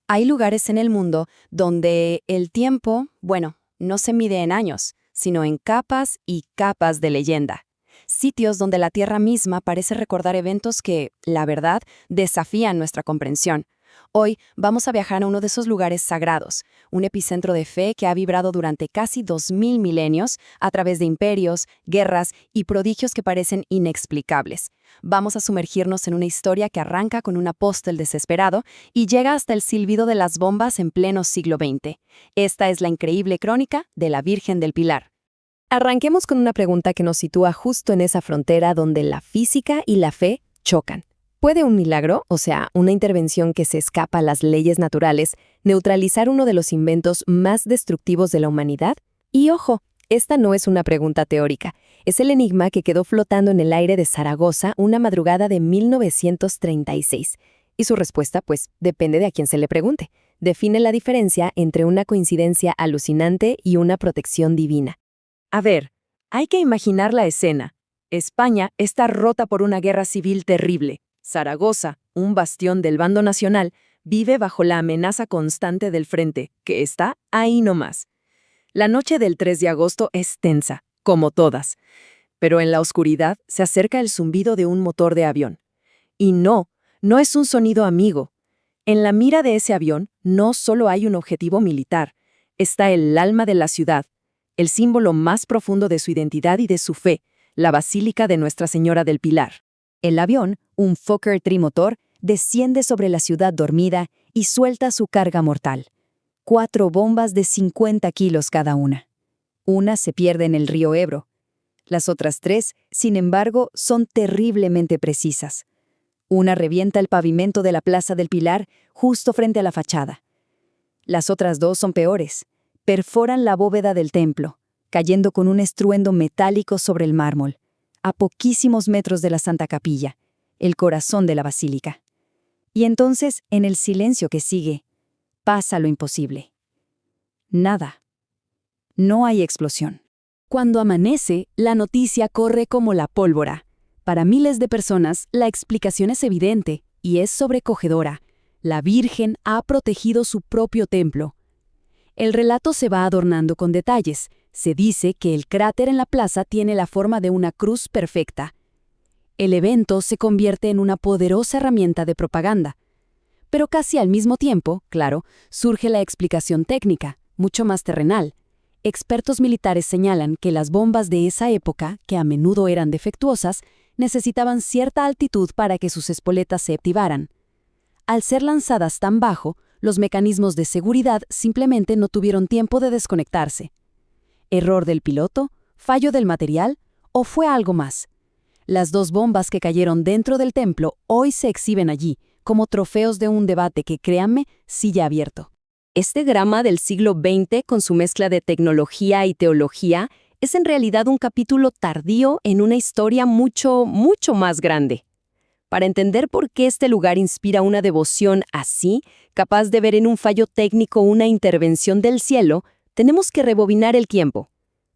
Hay lugares en el mundo donde el tiempo, bueno, no se mide en años, sino en capas y capas de leyenda. Sitios donde la Tierra misma parece recordar eventos que, la verdad, desafían nuestra comprensión. Hoy vamos a viajar a uno de esos lugares sagrados, un epicentro de fe que ha vibrado durante casi 2000 milenios a través de imperios, guerras y prodigios que parecen inexplicables. Vamos a sumergirnos en una historia que arranca con un apóstol desesperado y llega hasta el silbido de las bombas en pleno siglo XX. Esta es la increíble crónica de la Virgen del Pilar. Arranquemos con una pregunta que nos sitúa justo en esa frontera donde la física y la fe chocan. ¿Puede un milagro, o sea, una intervención que se escapa a las leyes naturales, neutralizar uno de los inventos más destructivos de la humanidad? Y ojo, esta no es una pregunta teórica, es el enigma que quedó flotando en el aire de Zaragoza una madrugada de 1936. Y su respuesta, pues, depende de a quién se le pregunte. Define la diferencia entre una coincidencia alucinante y una protección divina. A ver, hay que imaginar la escena. España está rota por una guerra civil terrible. Zaragoza, un bastión del bando nacional, vive bajo la amenaza constante del frente, que está ahí nomás. La noche del 3 de agosto es tensa, como todas, pero en la oscuridad se acerca el zumbido de un motor de avión. Y no es un sonido amigo. En la mira de ese avión no solo hay un objetivo militar, está el alma de la ciudad, el símbolo más profundo de su identidad y de su fe, la Basílica de Nuestra Señora del Pilar. El avión, un Fokker trimotor, desciende sobre la ciudad dormida y suelta su carga mortal. 4 bombas de 50 kilos cada una. Una se pierde en el río Ebro. Las otras 3, sin embargo, son terriblemente precisas. Una revienta el pavimento de la Plaza del Pilar justo frente a la fachada. Las otras 2 son peores. Perforan la bóveda del templo, cayendo con un estruendo metálico sobre el mármol, a poquísimos metros de la Santa Capilla, el corazón de la basílica. Y entonces, en el silencio que sigue, pasa lo imposible. Nada. No hay explosión. Cuando amanece, la noticia corre como la pólvora. Para miles de personas, la explicación es evidente y es sobrecogedora. La Virgen ha protegido su propio templo. El relato se va adornando con detalles. Se dice que el cráter en la plaza tiene la forma de una cruz perfecta. El evento se convierte en una poderosa herramienta de propaganda. Pero casi al mismo tiempo, claro, surge la explicación técnica, mucho más terrenal. Expertos militares señalan que las bombas de esa época, que a menudo eran defectuosas, necesitaban cierta altitud para que sus espoletas se activaran. Al ser lanzadas tan bajo, los mecanismos de seguridad simplemente no tuvieron tiempo de desconectarse. ¿Error del piloto? ¿Fallo del material? ¿O fue algo más? Las 2 bombas que cayeron dentro del templo hoy se exhiben allí, como trofeos de un debate que, créanme, sigue abierto. Este drama del siglo XX, con su mezcla de tecnología y teología, es en realidad un capítulo tardío en una historia mucho, mucho más grande. Para entender por qué este lugar inspira una devoción así, capaz de ver en un fallo técnico una intervención del cielo, tenemos que rebobinar el tiempo.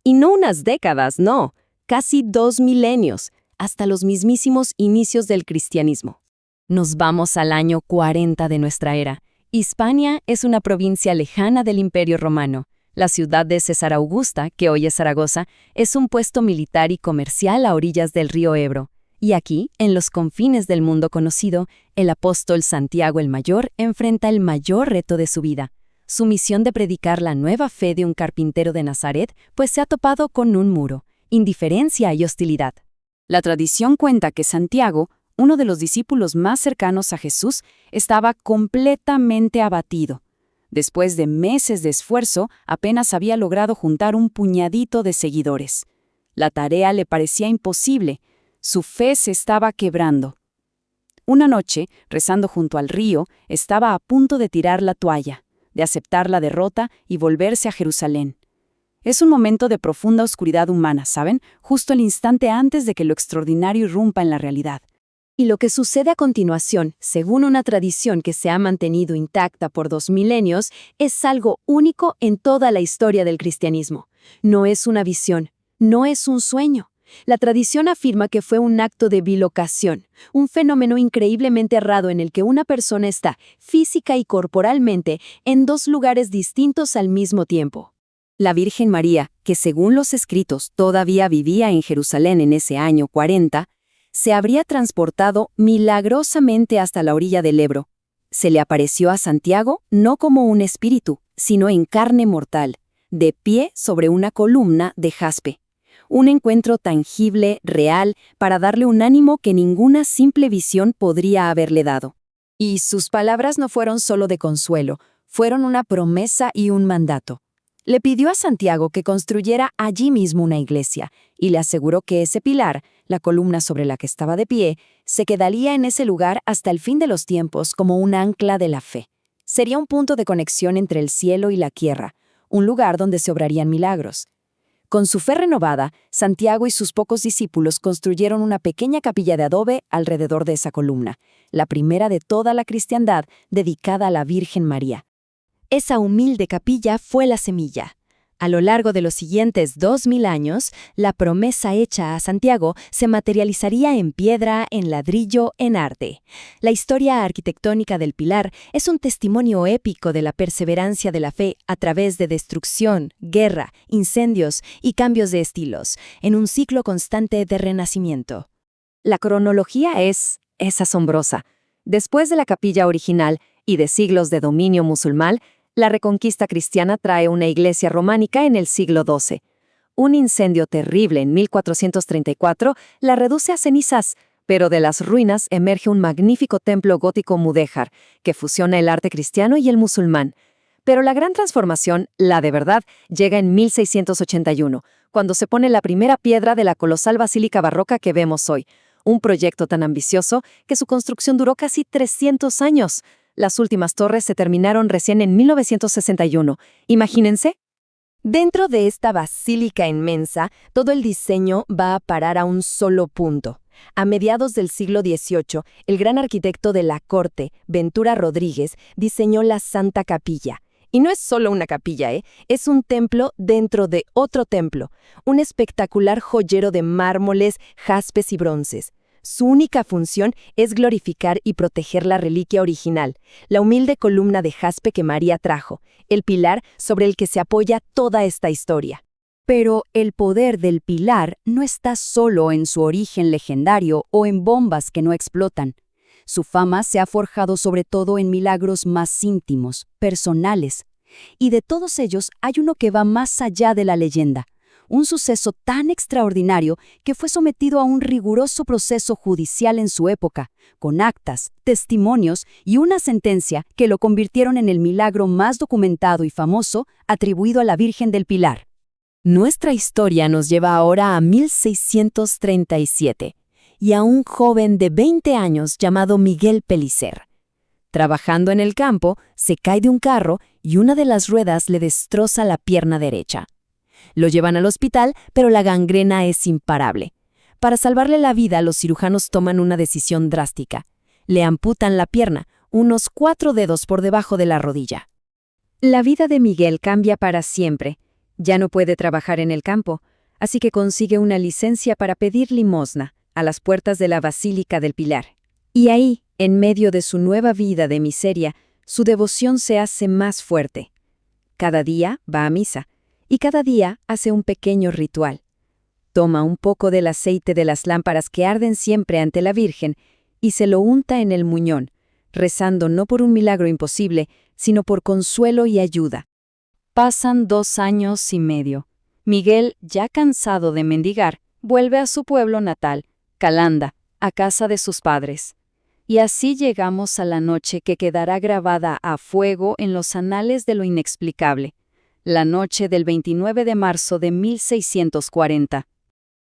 Y no unas décadas, no, casi 2 milenios, hasta los mismísimos inicios del cristianismo. Nos vamos al año 40 de nuestra era. Hispania es una provincia lejana del Imperio Romano. La ciudad de César Augusta, que hoy es Zaragoza, es un puesto militar y comercial a orillas del río Ebro. Y aquí, en los confines del mundo conocido, el apóstol Santiago el Mayor enfrenta el mayor reto de su vida. Su misión de predicar la nueva fe de un carpintero de Nazaret, pues se ha topado con un muro, indiferencia y hostilidad. La tradición cuenta que Santiago, uno de los discípulos más cercanos a Jesús, estaba completamente abatido. Después de meses de esfuerzo, apenas había logrado juntar un puñadito de seguidores. La tarea le parecía imposible. Su fe se estaba quebrando. Una noche, rezando junto al río, estaba a punto de tirar la toalla, de aceptar la derrota y volverse a Jerusalén. Es un momento de profunda oscuridad humana, ¿saben? Justo el instante antes de que lo extraordinario irrumpa en la realidad. Y lo que sucede a continuación, según una tradición que se ha mantenido intacta por 2 milenios, es algo único en toda la historia del cristianismo. No es una visión, no es un sueño. La tradición afirma que fue un acto de bilocación, un fenómeno increíblemente errado en el que una persona está, física y corporalmente, en dos lugares distintos al mismo tiempo. La Virgen María, que según los escritos todavía vivía en Jerusalén en ese año 40, se habría transportado milagrosamente hasta la orilla del Ebro. Se le apareció a Santiago no como un espíritu, sino en carne mortal, de pie sobre una columna de jaspe. Un encuentro tangible, real, para darle un ánimo que ninguna simple visión podría haberle dado. Y sus palabras no fueron solo de consuelo, fueron una promesa y un mandato. Le pidió a Santiago que construyera allí mismo una iglesia, y le aseguró que ese pilar, la columna sobre la que estaba de pie, se quedaría en ese lugar hasta el fin de los tiempos como un ancla de la fe. Sería un punto de conexión entre el cielo y la tierra, un lugar donde se obrarían milagros. Con su fe renovada, Santiago y sus pocos discípulos construyeron una pequeña capilla de adobe alrededor de esa columna, la primera de toda la cristiandad dedicada a la Virgen María. Esa humilde capilla fue la semilla. A lo largo de los siguientes 2000 años, la promesa hecha a Santiago se materializaría en piedra, en ladrillo, en arte. La historia arquitectónica del pilar es un testimonio épico de la perseverancia de la fe a través de destrucción, guerra, incendios y cambios de estilos, en un ciclo constante de renacimiento. La cronología es asombrosa. Después de la capilla original y de siglos de dominio musulmán, la reconquista cristiana trae una iglesia románica en el siglo XII. Un incendio terrible en 1434 la reduce a cenizas, pero de las ruinas emerge un magnífico templo gótico mudéjar que fusiona el arte cristiano y el musulmán. Pero la gran transformación, la de verdad, llega en 1681, cuando se pone la primera piedra de la colosal basílica barroca que vemos hoy. Un proyecto tan ambicioso que su construcción duró casi 300 años. Las últimas torres se terminaron recién en 1961. Imagínense. Dentro de esta basílica inmensa, todo el diseño va a parar a un solo punto. A mediados del siglo XVIII, el gran arquitecto de la corte, Ventura Rodríguez, diseñó la Santa Capilla. Y no es solo una capilla, es un templo dentro de otro templo, un espectacular joyero de mármoles, jaspes y bronces. Su única función es glorificar y proteger la reliquia original, la humilde columna de jaspe que María trajo, el pilar sobre el que se apoya toda esta historia. Pero el poder del pilar no está solo en su origen legendario o en bombas que no explotan. Su fama se ha forjado sobre todo en milagros más íntimos, personales. Y de todos ellos hay uno que va más allá de la leyenda. Un suceso tan extraordinario que fue sometido a un riguroso proceso judicial en su época, con actas, testimonios y una sentencia que lo convirtieron en el milagro más documentado y famoso atribuido a la Virgen del Pilar. Nuestra historia nos lleva ahora a 1637 y a un joven de 20 años llamado Miguel Pellicer. Trabajando en el campo, se cae de un carro y una de las ruedas le destroza la pierna derecha. Lo llevan al hospital, pero la gangrena es imparable. Para salvarle la vida, los cirujanos toman una decisión drástica. Le amputan la pierna, unos 4 dedos por debajo de la rodilla. La vida de Miguel cambia para siempre. Ya no puede trabajar en el campo, así que consigue una licencia para pedir limosna a las puertas de la Basílica del Pilar. Y ahí, en medio de su nueva vida de miseria, su devoción se hace más fuerte. Cada día va a misa. Y cada día hace un pequeño ritual. Toma un poco del aceite de las lámparas que arden siempre ante la Virgen y se lo unta en el muñón, rezando no por un milagro imposible, sino por consuelo y ayuda. Pasan 2 años y medio. Miguel, ya cansado de mendigar, vuelve a su pueblo natal, Calanda, a casa de sus padres. Y así llegamos a la noche que quedará grabada a fuego en los anales de lo inexplicable. La noche del 29 de marzo de 1640.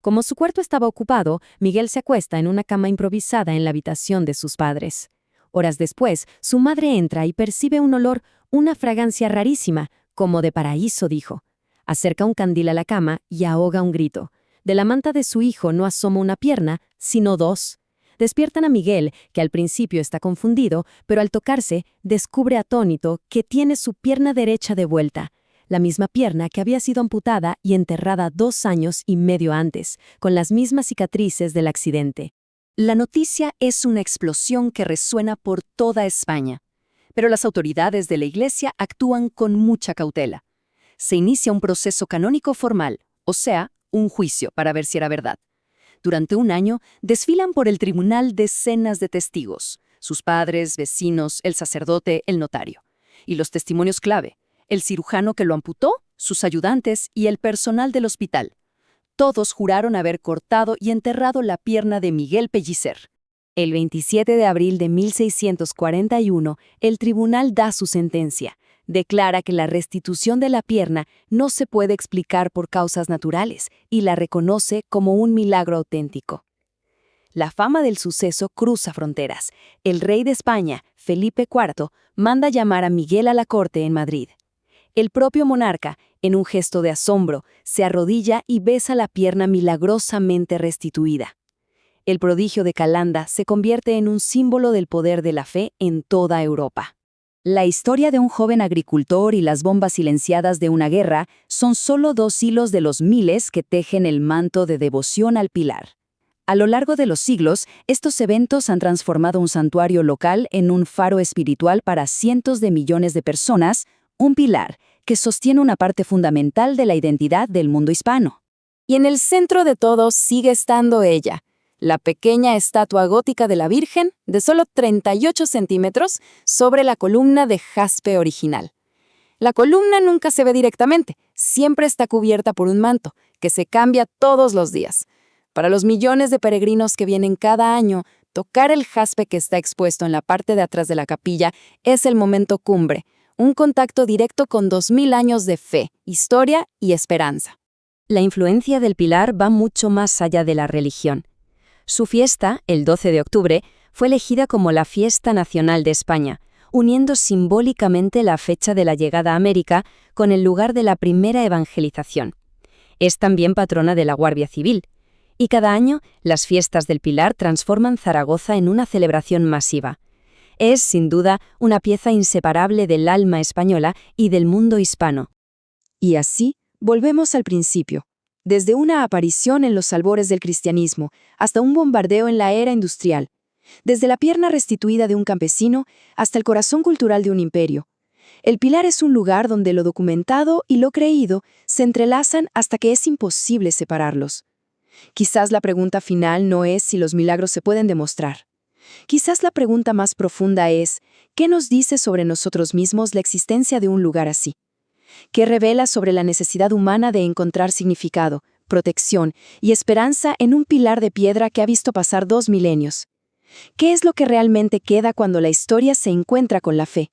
Como su cuarto estaba ocupado, Miguel se acuesta en una cama improvisada en la habitación de sus padres. Horas después, su madre entra y percibe un olor, una fragancia rarísima, como de paraíso, dijo. Acerca un candil a la cama y ahoga un grito. De la manta de su hijo no asoma una pierna, sino 2. Despiertan a Miguel, que al principio está confundido, pero al tocarse, descubre atónito que tiene su pierna derecha de vuelta. la misma pierna que había sido amputada y enterrada 2 años y medio antes, con las mismas cicatrices del accidente. La noticia es una explosión que resuena por toda España, pero las autoridades de la Iglesia actúan con mucha cautela. Se inicia un proceso canónico formal, o sea, un juicio para ver si era verdad. Durante un año desfilan por el tribunal decenas de testigos, sus padres, vecinos, el sacerdote, el notario. Y los testimonios clave, el cirujano que lo amputó, sus ayudantes y el personal del hospital. Todos juraron haber cortado y enterrado la pierna de Miguel Pellicer. El 27 de abril de 1641, el tribunal da su sentencia. Declara que la restitución de la pierna no se puede explicar por causas naturales y la reconoce como un milagro auténtico. La fama del suceso cruza fronteras. El rey de España, Felipe IV, manda llamar a Miguel a la corte en Madrid. El propio monarca, en un gesto de asombro, se arrodilla y besa la pierna milagrosamente restituida. El prodigio de Calanda se convierte en un símbolo del poder de la fe en toda Europa. La historia de un joven agricultor y las bombas silenciadas de una guerra son solo 2 hilos de los miles que tejen el manto de devoción al pilar. A lo largo de los siglos, estos eventos han transformado un santuario local en un faro espiritual para cientos de millones de personas, un pilar que sostiene una parte fundamental de la identidad del mundo hispano. Y en el centro de todo sigue estando ella, la pequeña estatua gótica de la Virgen de solo 38 centímetros sobre la columna de jaspe original. La columna nunca se ve directamente, siempre está cubierta por un manto, que se cambia todos los días. Para los millones de peregrinos que vienen cada año, tocar el jaspe que está expuesto en la parte de atrás de la capilla es el momento cumbre, un contacto directo con 2000 años de fe, historia y esperanza. La influencia del pilar va mucho más allá de la religión. Su fiesta, el 12 de octubre, fue elegida como la fiesta nacional de España, uniendo simbólicamente la fecha de la llegada a América con el lugar de la primera evangelización. Es también patrona de la Guardia Civil. Y cada año, las fiestas del Pilar transforman Zaragoza en una celebración masiva. Es, sin duda, una pieza inseparable del alma española y del mundo hispano. Y así, volvemos al principio. Desde una aparición en los albores del cristianismo hasta un bombardeo en la era industrial. Desde la pierna restituida de un campesino hasta el corazón cultural de un imperio. El Pilar es un lugar donde lo documentado y lo creído se entrelazan hasta que es imposible separarlos. Quizás la pregunta final no es si los milagros se pueden demostrar. Quizás la pregunta más profunda es, ¿qué nos dice sobre nosotros mismos la existencia de un lugar así? ¿Qué revela sobre la necesidad humana de encontrar significado, protección y esperanza en un pilar de piedra que ha visto pasar 2 milenios? ¿Qué es lo que realmente queda cuando la historia se encuentra con la fe?